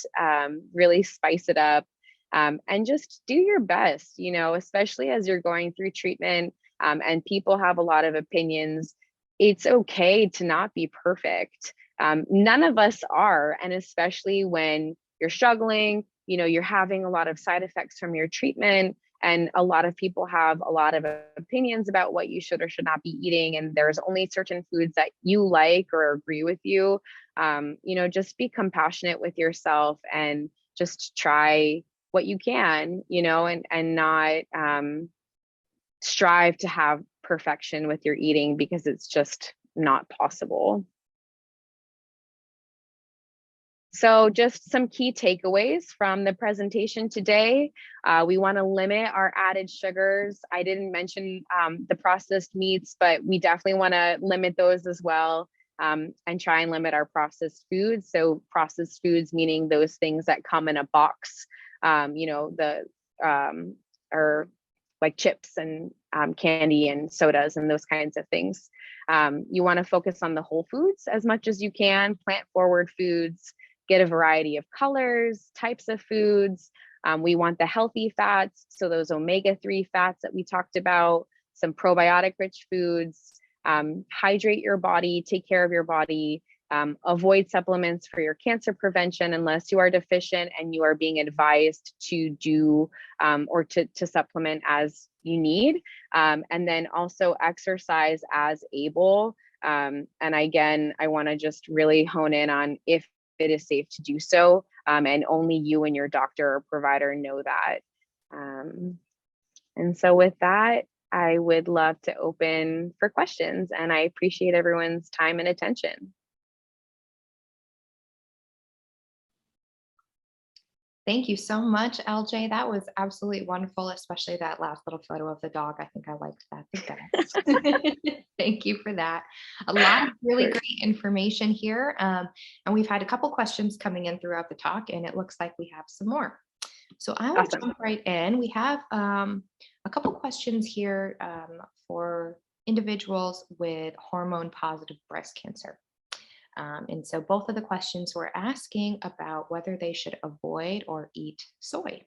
really spice it up, and just do your best, especially as you're going through treatment, and people have a lot of opinions. It's okay to not be perfect. None of us are. And especially when you're struggling, you're having a lot of side effects from your treatment. And a lot of people have a lot of opinions about what you should or should not be eating. And there's only certain foods that you like or agree with you. Just be compassionate with yourself and just try what you can, and not strive to have perfection with your eating, because it's just not possible. So just some key takeaways from the presentation today. We want to limit our added sugars. I didn't mention the processed meats, but we definitely want to limit those as well, and try and limit our processed foods. So processed foods meaning those things that come in a box, or like chips and candy and sodas and those kinds of things. You want to focus on the whole foods as much as you can, plant forward foods, get a variety of colors, types of foods. We want the healthy fats, so those omega-3 fats that we talked about, some probiotic rich foods, hydrate your body, take care of your body, avoid supplements for your cancer prevention unless you are deficient and you are being advised to do or to supplement as you need. And then also exercise as able. And again, I want to just really hone in on if it is safe to do so, and only you and your doctor or provider know that. And so with that, I would love to open for questions, and I appreciate everyone's time and attention. Thank you so much, LJ. That was absolutely wonderful, especially that last little photo of the dog. I think I liked that the best. Thank you for that. A lot of really great information here. And we've had a couple questions coming in throughout the talk, and it looks like we have some more. So I will jump right in. We have a couple questions here for individuals with hormone-positive breast cancer. And so both of the questions were asking about whether they should avoid or eat soy.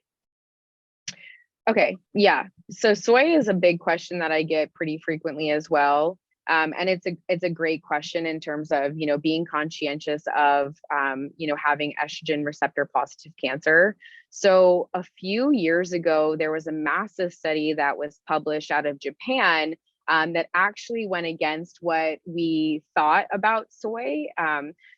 Okay, yeah. So soy is a big question that I get pretty frequently as well. And it's a great question in terms of, being conscientious of, having estrogen receptor positive cancer. So a few years ago, there was a massive study that was published out of Japan that actually went against what we thought about soy.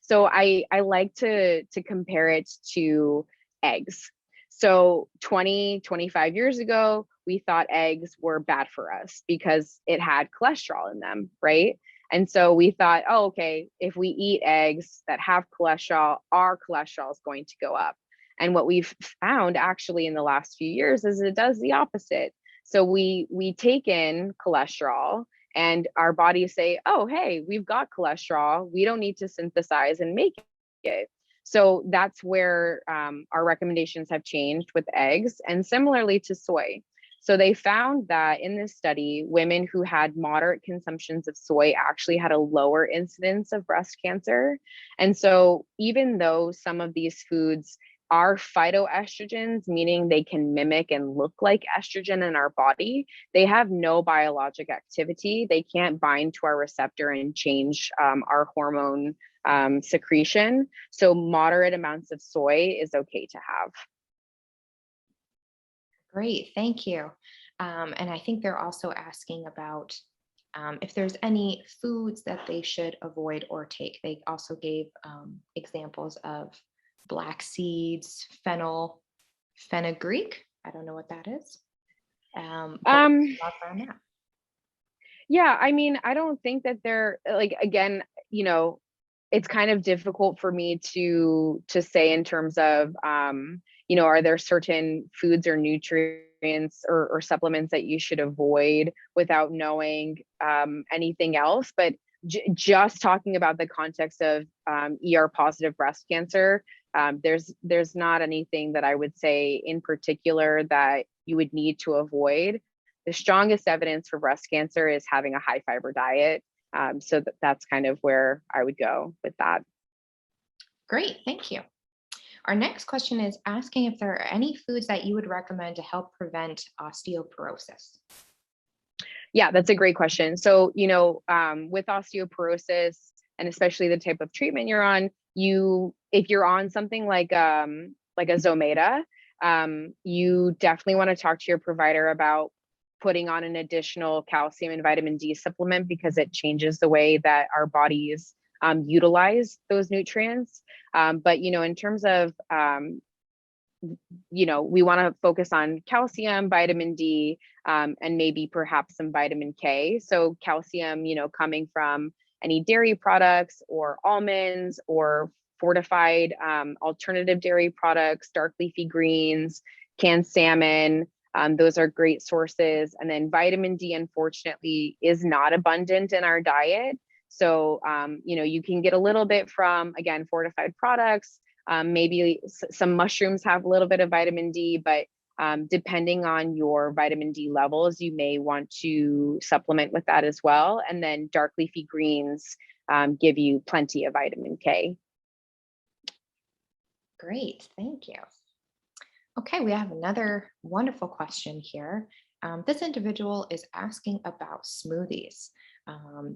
So I like to compare it to eggs. So 25 years ago, we thought eggs were bad for us because it had cholesterol in them, right? And so we thought, oh, okay, if we eat eggs that have cholesterol, our cholesterol is going to go up. And what we've found actually in the last few years is it does the opposite. So we take in cholesterol and our bodies say, oh, hey, we've got cholesterol. We don't need to synthesize and make it. So that's where our recommendations have changed with eggs, and similarly to soy. So they found that in this study, women who had moderate consumptions of soy actually had a lower incidence of breast cancer. And so even though some of these foods are phytoestrogens, meaning they can mimic and look like estrogen in our body, they have no biologic activity. They can't bind to our receptor and change our hormone secretion. So moderate amounts of soy is okay to have. Great, thank you. And I think they're also asking about if there's any foods that they should avoid or take. They also gave examples of black seeds, fenugreek. I don't know what that is. Yeah, I mean, I don't think that they're like, again, it's kind of difficult for me to say in terms of, are there certain foods or nutrients or supplements that you should avoid without knowing anything else. But just talking about the context of ER positive breast cancer, there's not anything that I would say in particular that you would need to avoid. The strongest evidence for breast cancer is having a high fiber diet. So that's kind of where I would go with that. Great, thank you. Our next question is asking if there are any foods that you would recommend to help prevent osteoporosis. Yeah, that's a great question. So, with osteoporosis, and especially the type of treatment you're on, if you're on something like a Zometa, you definitely want to talk to your provider about putting on an additional calcium and vitamin D supplement, because it changes the way that our bodies utilize those nutrients. But in terms of we want to focus on calcium, vitamin D, and maybe perhaps some vitamin K. So calcium, coming from any dairy products or almonds or fortified alternative dairy products, dark leafy greens, canned salmon. Those are great sources. And then vitamin D, unfortunately, is not abundant in our diet. So, you can get a little bit from, again, fortified products. Maybe some mushrooms have a little bit of vitamin D, but depending on your vitamin D levels, you may want to supplement with that as well. And then dark leafy greens give you plenty of vitamin K. Great, thank you. Okay, we have another wonderful question here. This individual is asking about smoothies.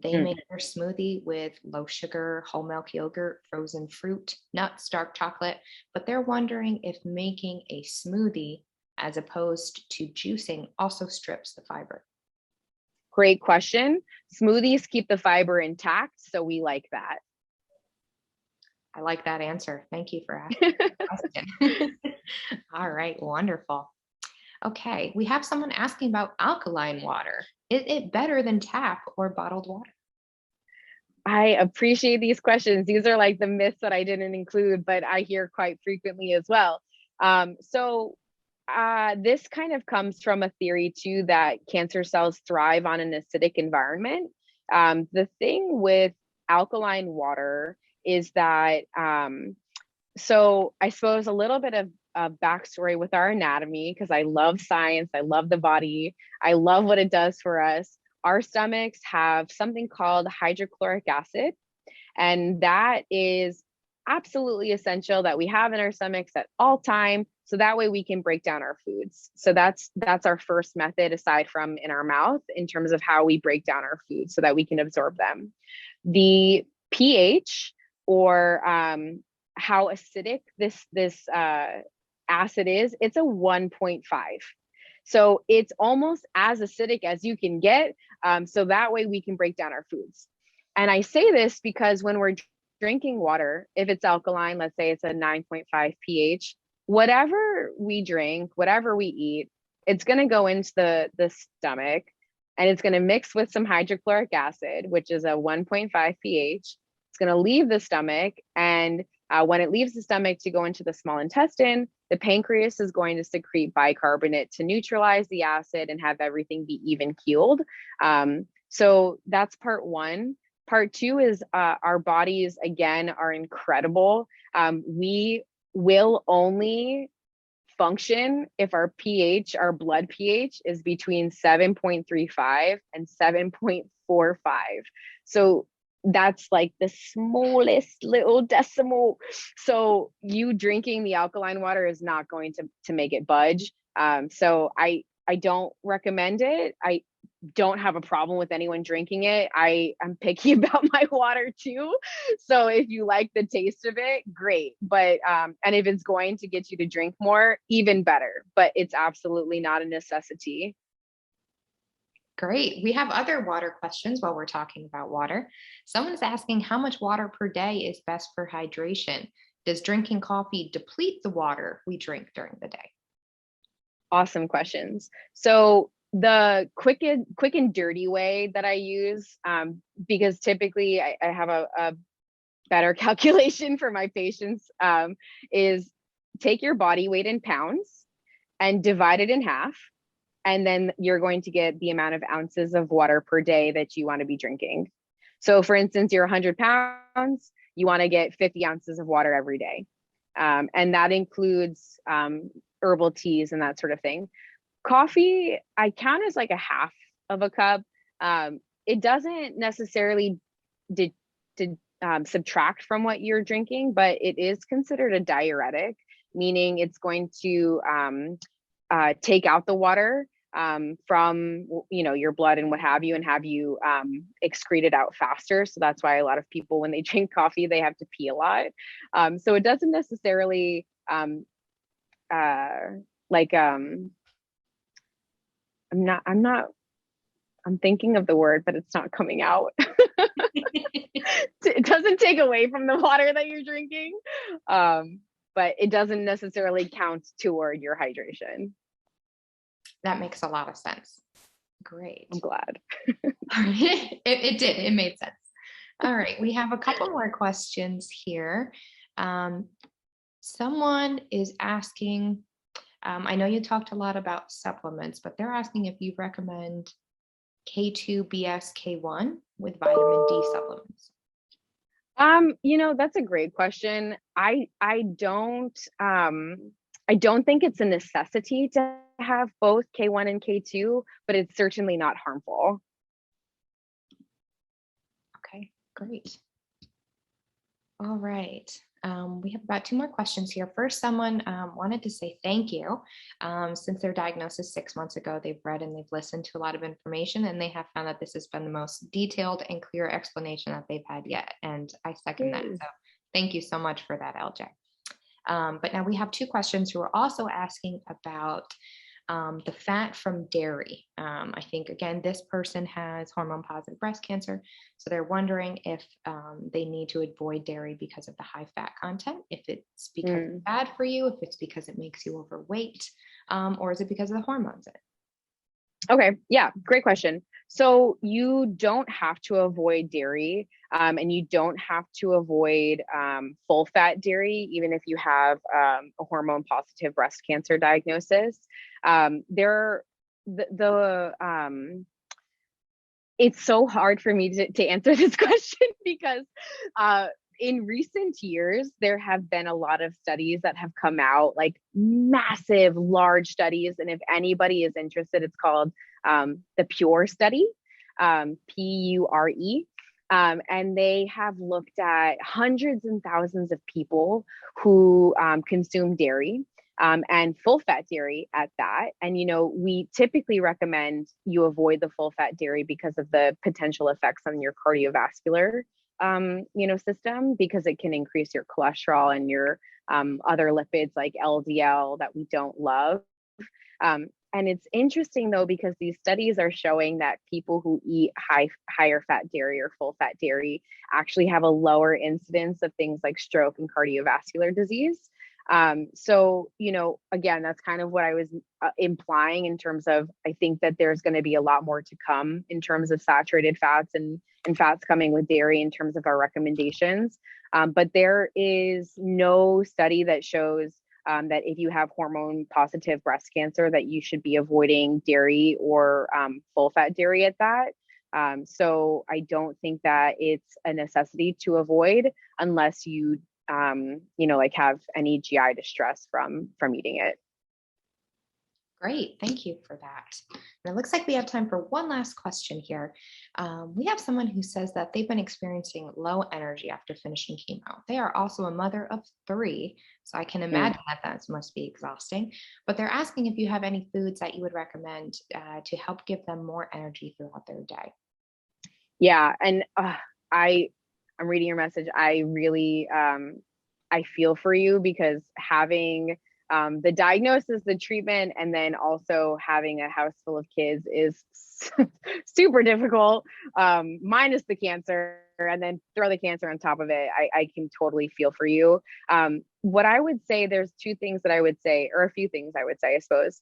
They make their smoothie with low sugar, whole milk yogurt, frozen fruit, nuts, dark chocolate, but they're wondering if making a smoothie as opposed to juicing also strips the fiber. Great question. Smoothies keep the fiber intact, so we like that. I like that answer. Thank you for asking the question. All right, wonderful. Okay, we have someone asking about alkaline water. Is it better than tap or bottled water? I appreciate these questions. These are like the myths that I didn't include, but I hear quite frequently as well. This kind of comes from a theory too, that cancer cells thrive on an acidic environment. The thing with alkaline water is that, so I suppose a little bit of backstory with our anatomy, because I love science, I love the body, I love what it does for us. Our stomachs have something called hydrochloric acid, and that is absolutely essential that we have in our stomachs at all time, so that way we can break down our foods. So that's our first method, aside from in our mouth, in terms of how we break down our foods so that we can absorb them. The pH, or how acidic this acid is, it's a 1.5. So it's almost as acidic as you can get. So that way we can break down our foods. And I say this because when we're drinking water, if it's alkaline, let's say it's a 9.5 pH, whatever we drink, whatever we eat, it's going to go into the stomach, and it's going to mix with some hydrochloric acid, which is a 1.5 pH. It's going to leave the stomach, and when it leaves the stomach to go into the small intestine, the pancreas is going to secrete bicarbonate to neutralize the acid and have everything be even keeled. So that's part one. Part two is our bodies, again, are incredible. We will only function if our pH, our blood pH, is between 7.35 and 7.45. So that's like the smallest little decimal. So you drinking the alkaline water is not going to make it budge. So I don't recommend it. I don't have a problem with anyone drinking it. I'm picky about my water too. So if you like the taste of it, great. But and if it's going to get you to drink more, even better. But it's absolutely not a necessity. Great. We have other water questions while we're talking about water. Someone's asking how much water per day is best for hydration. Does drinking coffee deplete the water we drink during the day? Awesome questions. So the quick and dirty way that I use, because typically I have a better calculation for my patients, is take your body weight in pounds and divide it in half. And then you're going to get the amount of ounces of water per day that you want to be drinking. So for instance, you're 100 pounds, you want to get 50 ounces of water every day. And that includes herbal teas and that sort of thing. Coffee, I count as like a half of a cup. it doesn't necessarily subtract from what you're drinking, but it is considered a diuretic, meaning it's going to take out the water from your blood and what have you, and have you excrete it out faster. So that's why a lot of people, when they drink coffee, they have to pee a lot. So it doesn't necessarily I'm thinking of the word, but it's not coming out. It doesn't take away from the water that you're drinking, but it doesn't necessarily count toward your hydration. That makes a lot of sense. Great. I'm glad. It did. It made sense. All right. We have a couple more questions here. Someone is asking, I know you talked a lot about supplements, but they're asking if you recommend K2, BS, K1 with vitamin D supplements. That's a great question. I don't think it's a necessity to have both K1 and K2, but it's certainly not harmful. Okay, great. All right. We have about 2 more questions here. First, someone wanted to say thank you. Since their diagnosis 6 months ago, they've read and they've listened to a lot of information, and they have found that this has been the most detailed and clear explanation that they've had yet. And I second that. So thank you so much for that, LJ. But now we have 2 questions who are also asking about the fat from dairy. I think, again, this person has hormone positive breast cancer. So they're wondering if they need to avoid dairy because of the high fat content, if it's because it's bad for you, if it's because it makes you overweight, or is it because of the hormones in it? Okay. Yeah. Great question. So you don't have to avoid dairy, and you don't have to avoid full fat dairy, even if you have a hormone positive breast cancer diagnosis. It's so hard for me to answer this question because in recent years, there have been a lot of studies that have come out, like massive, large studies. And if anybody is interested, it's called the PURE study, PURE. And they have looked at hundreds and thousands of people who consume dairy and full fat dairy at that. And, we typically recommend you avoid the full fat dairy because of the potential effects on your cardiovascular system, because it can increase your cholesterol and your other lipids like LDL that we don't love. And it's interesting though, because these studies are showing that people who eat higher fat dairy or full fat dairy actually have a lower incidence of things like stroke and cardiovascular disease. So, again, that's kind of what I was implying in terms of, I think that there's going to be a lot more to come in terms of saturated fats and fats coming with dairy in terms of our recommendations. But there is no study that shows that if you have hormone positive breast cancer, that you should be avoiding dairy or full fat dairy at that. So I don't think that it's a necessity to avoid unless you have any GI distress from eating it. Great, thank you for that. And it looks like we have time for one last question here. We have someone who says that they've been experiencing low energy after finishing chemo. They are also a mother of 3, so I can imagine that must be exhausting. But they're asking if you have any foods that you would recommend to help give them more energy throughout their day. Yeah, and I'm reading your message. I really, I feel for you, because having the diagnosis, the treatment, and then also having a house full of kids is super difficult, minus the cancer, and then throw the cancer on top of it. I can totally feel for you. What I would say, there's 2 things that I would say, or a few things I would say, I suppose.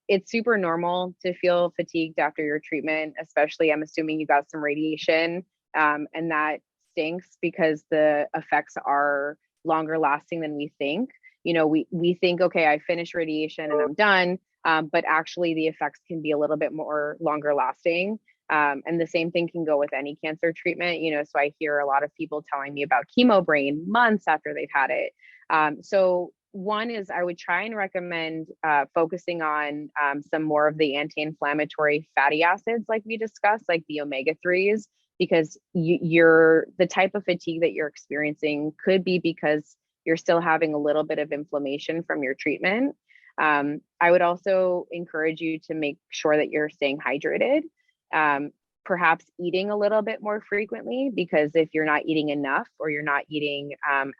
It's super normal to feel fatigued after your treatment, especially, I'm assuming you got some radiation, and that stinks because the effects are longer lasting than we think. We think, okay, I finished radiation and I'm done. But actually the effects can be a little bit more longer lasting. And the same thing can go with any cancer treatment, so I hear a lot of people telling me about chemo brain months after they've had it. So one is I would try and recommend focusing on some more of the anti-inflammatory fatty acids, like we discussed, like the omega-3s, because the type of fatigue that you're experiencing could be because you're still having a little bit of inflammation from your treatment. I would also encourage you to make sure that you're staying hydrated, perhaps eating a little bit more frequently, because if you're not eating enough or you're not eating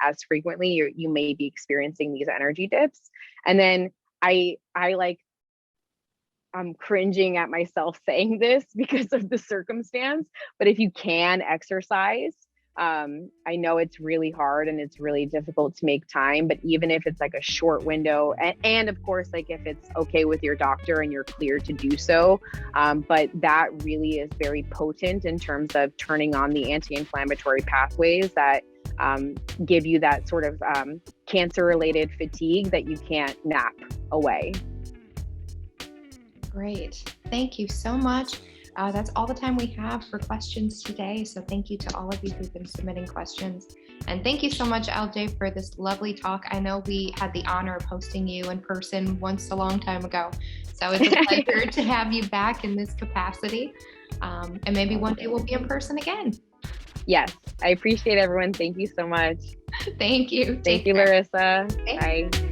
as frequently, you may be experiencing these energy dips. And then I'm cringing at myself saying this because of the circumstance, but if you can exercise, I know it's really hard and it's really difficult to make time, but even if it's like a short window, and of course, like if it's okay with your doctor and you're cleared to do so, but that really is very potent in terms of turning on the anti-inflammatory pathways that give you that sort of cancer-related fatigue that you can't nap away. Great. Thank you so much. That's all the time we have for questions today. So thank you to all of you who've been submitting questions. And thank you so much, LJ, for this lovely talk. I know we had the honor of hosting you in person once a long time ago. So it's a pleasure to have you back in this capacity. And maybe one day we'll be in person again. Yes, I appreciate everyone. Thank you so much. Thank you. Thank you, Larissa. Bye.